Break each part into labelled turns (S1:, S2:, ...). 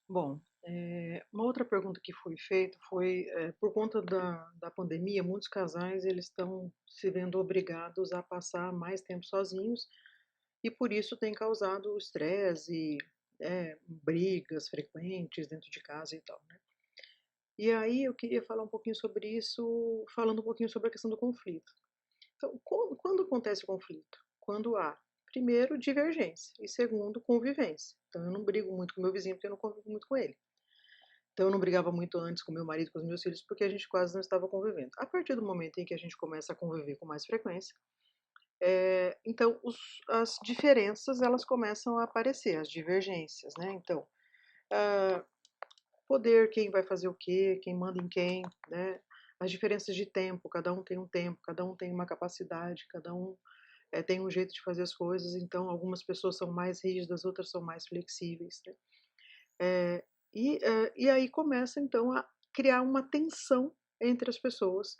S1: Bom, uma outra pergunta que foi feita foi, por conta da pandemia, muitos casais eles estão se vendo obrigados a passar mais tempo sozinhos e por isso tem causado estresse, brigas frequentes dentro de casa e tal, né. E aí eu queria falar um pouquinho sobre isso, falando um pouquinho sobre a questão do conflito. Então, quando acontece o conflito? Quando há, primeiro, divergência e segundo, convivência. Então eu não brigo muito com meu vizinho, porque eu não convivo muito com ele. Então eu não brigava muito antes com meu marido, com os meus filhos, porque a gente quase não estava convivendo. A partir do momento em que a gente começa a conviver com mais frequência, então as diferenças elas começam a aparecer, as divergências, né. Então, ah, poder, quem vai fazer o quê, quem manda em quem, né, as diferenças de tempo, cada um tem um tempo, cada um tem uma capacidade, cada um, tem um jeito de fazer as coisas, então algumas pessoas são mais rígidas, outras são mais flexíveis, né. E aí começa então a criar uma tensão entre as pessoas,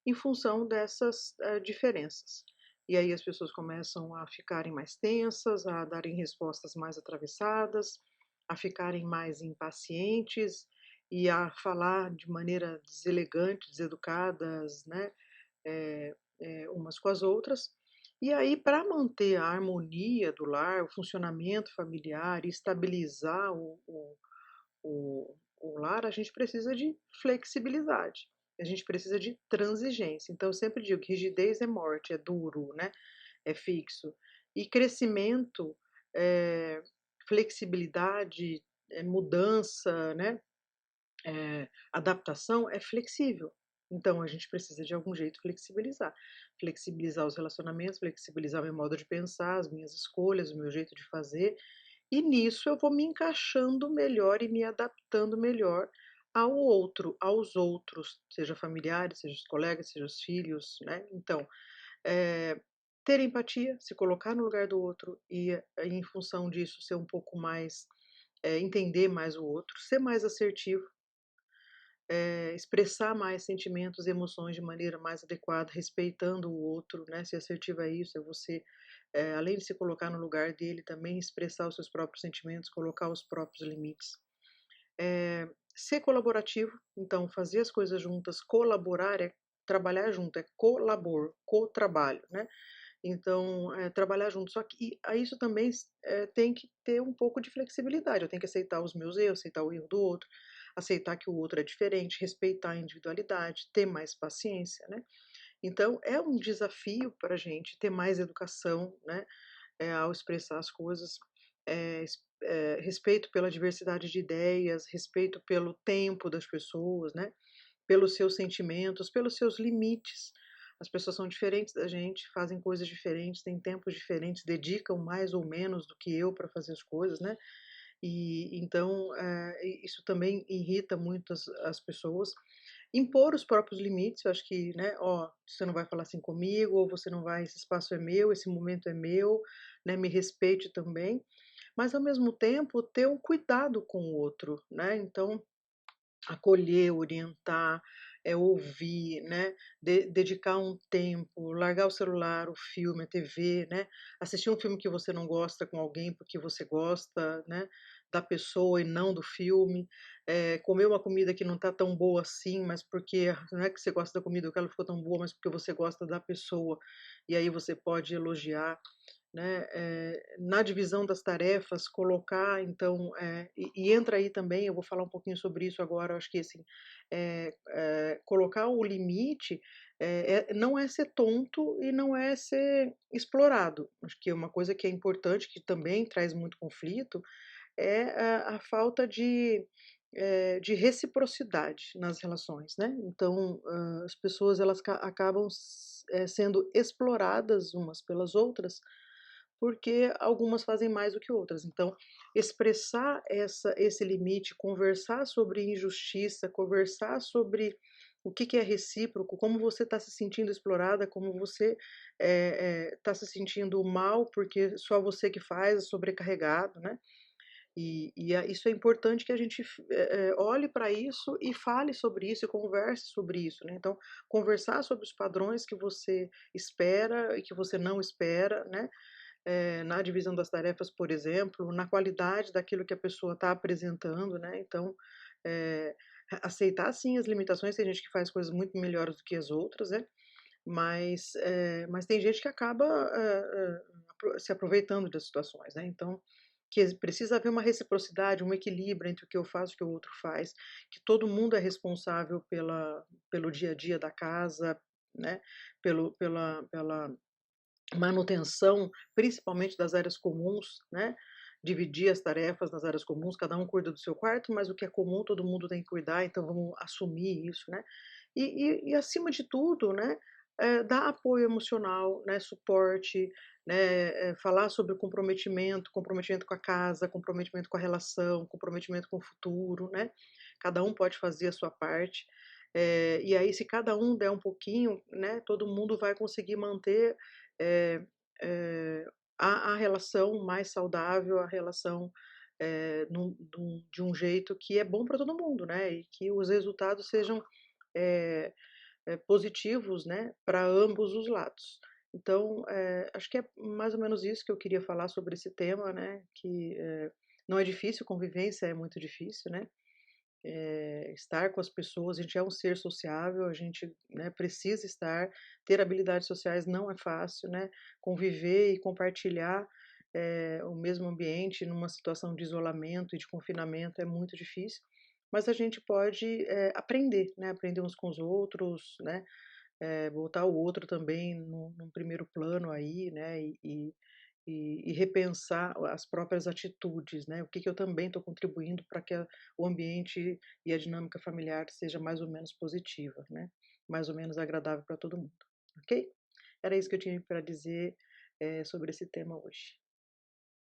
S1: em função dessas, diferenças. E aí as pessoas começam a ficarem mais tensas, a darem respostas mais atravessadas, a ficarem mais impacientes e a falar de maneira deselegante, deseducadas, né, umas com as outras. E aí, para manter a harmonia do lar, o funcionamento familiar e estabilizar o lar, a gente precisa de flexibilidade, a gente precisa de transigência. Então eu sempre digo que rigidez é morte, é duro, né, é fixo. E crescimento, eh, flexibilidade, mudança, né, adaptação é flexível. Então a gente precisa de algum jeito flexibilizar. Flexibilizar os relacionamentos, flexibilizar meu modo de pensar, as minhas escolhas, o meu jeito de fazer, e nisso eu vou me encaixando melhor e me adaptando melhor ao outro, aos outros, seja familiares, seja os colegas, seja os filhos, né. Então, eh, ter empatia, se colocar no lugar do outro e, em função disso, ser um pouco mais, entender mais o outro, ser mais assertivo, expressar mais sentimentos e emoções de maneira mais adequada, respeitando o outro, né. Ser assertivo é isso, é você, além de se colocar no lugar dele, também expressar os seus próprios sentimentos, colocar os próprios limites. Ser colaborativo, então fazer as coisas juntas, colaborar é trabalhar junto, é colabor, co-trabalho, né. Então, trabalhar junto, só que a isso também tem que ter um pouco de flexibilidade, eu tenho que aceitar os meus erros, aceitar o erro do outro, aceitar que o outro é diferente, respeitar a individualidade, ter mais paciência, né. Então é um desafio para a gente ter mais educação, né, ao expressar as coisas, respeito pela diversidade de ideias, respeito pelo tempo das pessoas, né, pelos seus sentimentos, pelos seus limites. As pessoas são diferentes da gente, fazem coisas diferentes, têm tempos diferentes, dedicam mais ou menos do que eu para fazer as coisas, né. E então, isso também irrita muito as pessoas. Impor os próprios limites, eu acho que, né, "Ó, você não vai falar assim comigo", ou "Você não vai, esse espaço é meu, esse momento é meu, né, me respeite também", mas ao mesmo tempo ter um cuidado com o outro, né, então acolher, orientar, ouvir, né, dedicar um tempo, largar o celular, o filme, a TV, né, assistir um filme que você não gosta com alguém porque você gosta, né, da pessoa e não do filme, comer uma comida que não está tão boa assim, mas porque não é que você gosta da comida, que ela ficou tão boa, mas porque você gosta da pessoa, e aí você pode elogiar, né, na divisão das tarefas, colocar então, e entra aí também, eu vou falar um pouquinho sobre isso agora, eu acho que assim, colocar o limite, não é ser tonto e não é ser explorado. Acho que uma coisa que é importante, que também traz muito conflito, é a falta de reciprocidade nas relações, né. Então, as pessoas elas acabam sendo exploradas umas pelas outras, porque algumas fazem mais do que outras. Então, expressar esse limite, conversar sobre injustiça, conversar sobre o que que é recíproco, como você está se sentindo explorada, como você está se sentindo mal, porque só você que faz, sobrecarregado, né? Isso é importante que a gente olhe para isso e fale sobre isso e converse sobre isso, né? Então, conversar sobre os padrões que você espera e que você não espera, né? na divisão das tarefas, por exemplo, na qualidade daquilo que a pessoa está apresentando, né, então, eh, aceitar sim as limitações, tem gente que faz coisas muito melhores do que as outras, né, mas tem gente que acaba, se aproveitando das situações, né, então, precisa haver uma reciprocidade, um equilíbrio entre o que eu faço e o que o outro faz, que todo mundo é responsável pelo dia a dia da casa, né, pela manutenção, principalmente das áreas comuns, né, dividir as tarefas nas áreas comuns, cada um cuida do seu quarto, mas o que é comum todo mundo tem que cuidar, então vamos assumir isso, né. E acima de tudo, né, dar apoio emocional, né, suporte, né, falar sobre o comprometimento, comprometimento com a casa, comprometimento com a relação, comprometimento com o futuro, né. Cada um pode fazer a sua parte, e aí se cada um der um pouquinho, né, todo mundo vai conseguir manter, eh eh, a relação mais saudável, a relação, de um jeito que é bom para todo mundo, né, e que os resultados sejam, eh positivos, né, para ambos os lados. Então, acho que é mais ou menos isso que eu queria falar sobre esse tema, né, que, não é difícil, convivência é muito difícil, né, estar com as pessoas, a gente é um ser sociável, a gente, né, precisa estar, ter habilidades sociais não é fácil, né, conviver e compartilhar, o mesmo ambiente numa situação de isolamento e de confinamento é muito difícil, mas a gente pode, aprender, né, aprender uns com os outros, né, botar o outro também num primeiro plano aí, né, e repensar as próprias atitudes, né, o que que eu também estou contribuindo para que o ambiente e a dinâmica familiar seja mais ou menos positiva, né, mais ou menos agradável para todo mundo, ok? Era isso que eu tinha para dizer, sobre esse tema hoje.